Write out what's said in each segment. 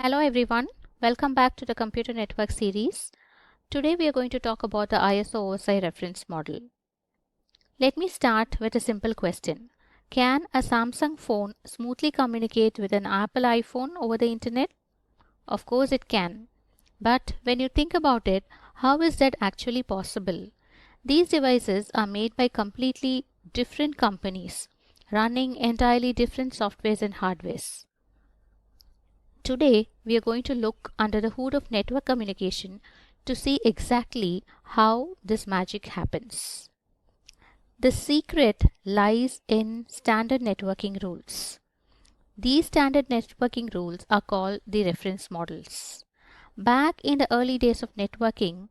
Hello everyone, welcome back to the Computer Network series. Today we are going to talk about the ISO OSI reference model. Let me start with a simple question. Can a Samsung phone smoothly communicate with an Apple iPhone over the internet? Of course it can. But when you think about it, how is that actually possible? These devices are made by completely different companies, running entirely different softwares and hardwares. Today, we are going to look under the hood of network communication to see exactly how this magic happens. The secret lies in standard networking rules. These standard networking rules are called the reference models. Back in the early days of networking,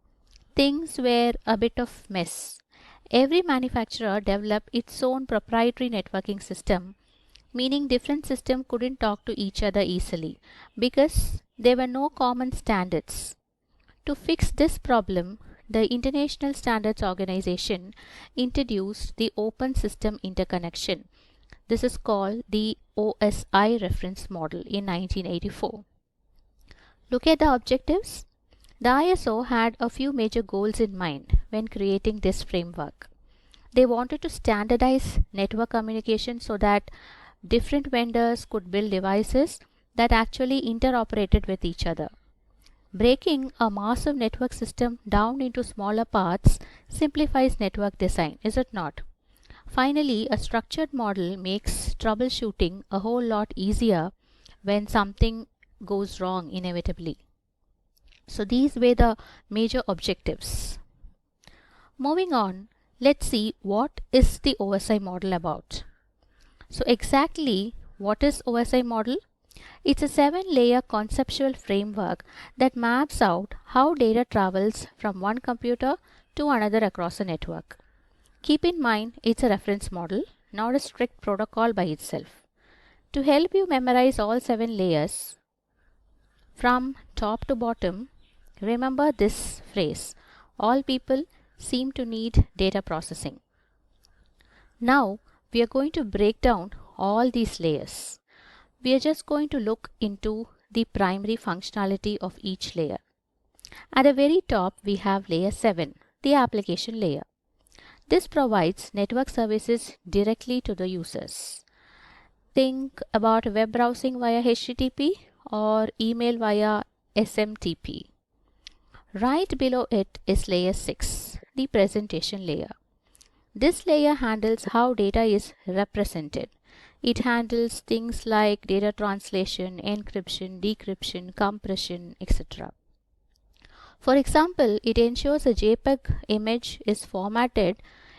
things were a bit of mess. Every manufacturer developed its own proprietary networking system, meaning different systems couldn't talk to each other easily because there were no common standards. To fix this problem, the International Standards Organization introduced the Open System Interconnection. This is called the OSI reference model in 1984. Look at the objectives. The ISO had a few major goals in mind when creating this framework. They wanted to standardize network communication so that different vendors could build devices that actually interoperated with each other. Breaking a massive network system down into smaller parts simplifies network design, is it not? Finally, a structured model makes troubleshooting a whole lot easier when something goes wrong inevitably. So these were the major objectives. Moving on, let's see what is the OSI model about. So exactly what is OSI model? It's a 7-layer conceptual framework that maps out how data travels from one computer to another across a network. Keep in mind it's a reference model, not a strict protocol by itself. To help you memorize all 7 layers from top to bottom, remember this phrase: all people seem to need data processing. Now we are going to break down all these layers. We are just going to look into the primary functionality of each layer. At the very top, we have layer 7, the application layer. This provides network services directly to the users. Think about web browsing via HTTP or email via SMTP. Right below it is layer 6, the presentation layer. This layer handles how data is represented. It handles things like data translation, encryption, decryption, compression, etc. For example, it ensures a JPEG image is formatted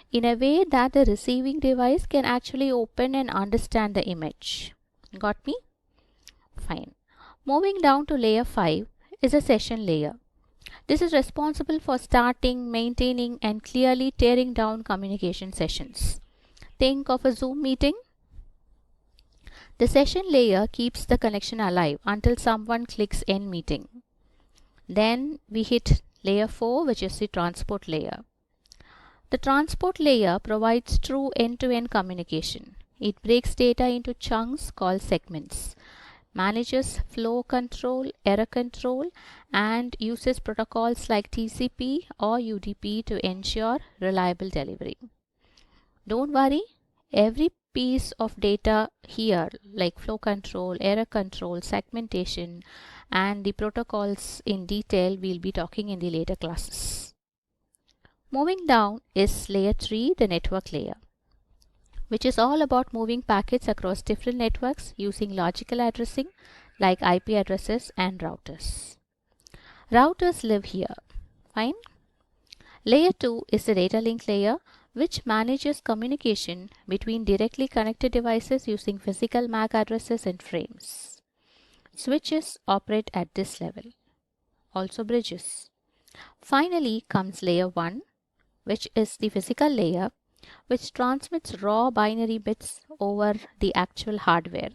in a way that the receiving device can actually open and understand the image. Got me? Fine. Moving down to layer 5 is a session layer. This is responsible for starting, maintaining, and clearly tearing down communication sessions. Think of a Zoom meeting. The session layer keeps the connection alive until someone clicks end meeting. Then we hit layer 4, which is the transport layer. The transport layer provides true end-to-end communication. It breaks data into chunks called segments, manages flow control, error control, and uses protocols like TCP or UDP to ensure reliable delivery. Don't worry, every piece of data here, like flow control, error control, segmentation, and the protocols in detail, we'll be talking in the later classes. Moving down is layer 3, the network layer, which is all about moving packets across different networks using logical addressing like IP addresses and routers. Routers live here. Fine. Layer 2 is the data link layer, which manages communication between directly connected devices using physical MAC addresses and frames. Switches operate at this level, also bridges. Finally comes layer 1, which is the physical layer, which transmits raw binary bits over the actual hardware.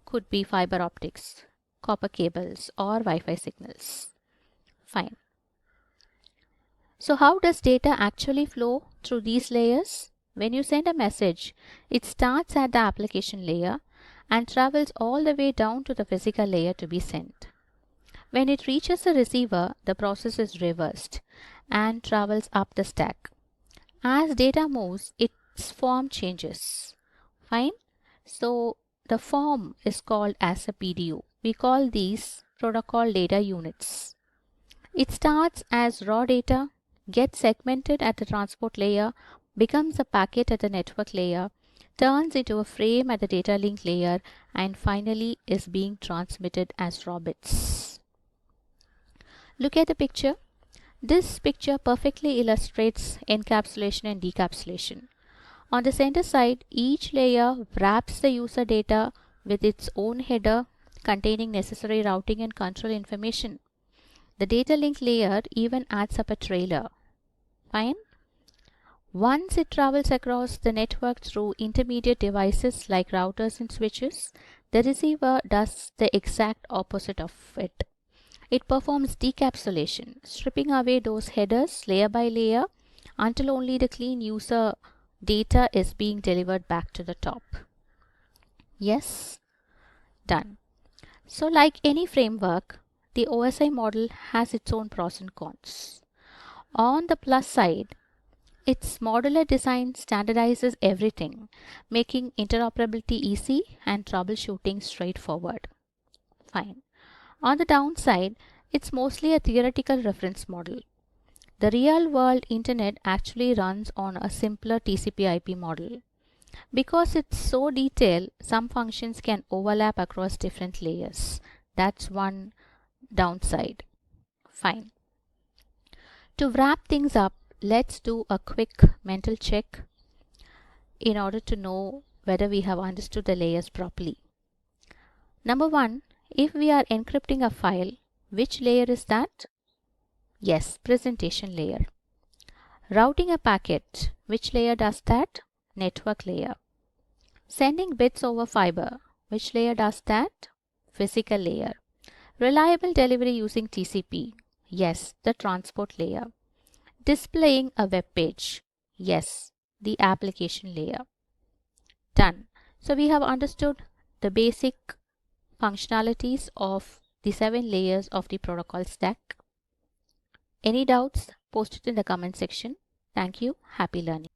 Could be fiber optics, copper cables, or Wi-Fi signals. Fine. So how does data actually flow through these layers? When you send a message, it starts at the application layer and travels all the way down to the physical layer to be sent. When it reaches the receiver, the process is reversed and travels up the stack. As data moves, its form changes. Fine. So the form is called as a PDU. We call these protocol data units. It starts as raw data, gets segmented at the transport layer, becomes a packet at the network layer, turns into a frame at the data link layer, and finally is being transmitted as raw bits. Look at the picture. This picture perfectly illustrates encapsulation and decapsulation. On the center side, each layer wraps the user data with its own header containing necessary routing and control information. The data link layer even adds up a trailer. Fine. Once it travels across the network through intermediate devices like routers and switches, the receiver does the exact opposite of it. It performs decapsulation, stripping away those headers layer by layer until only the clean user data is being delivered back to the top. Yes, done. So like any framework, the OSI model has its own pros and cons. On the plus side, its modular design standardizes everything, making interoperability easy and troubleshooting straightforward. Fine. On the downside, it's mostly a theoretical reference model. The real-world internet actually runs on a simpler TCP/IP model. Because it's so detailed, some functions can overlap across different layers. That's one downside. Fine. To wrap things up, let's do a quick mental check in order to know whether we have understood the layers properly. Number one, if we are encrypting a file, which layer is that? Yes, presentation layer. Routing a packet, which layer does that? Network layer. Sending bits over fiber, which layer does that? Physical layer. Reliable delivery using TCP, yes, the transport layer. Displaying a web page, yes, the application layer. Done. So we have understood the basic functionalities of the 7 layers of the protocol stack. Any doubts? Post it in the comment section. Thank you. Happy learning.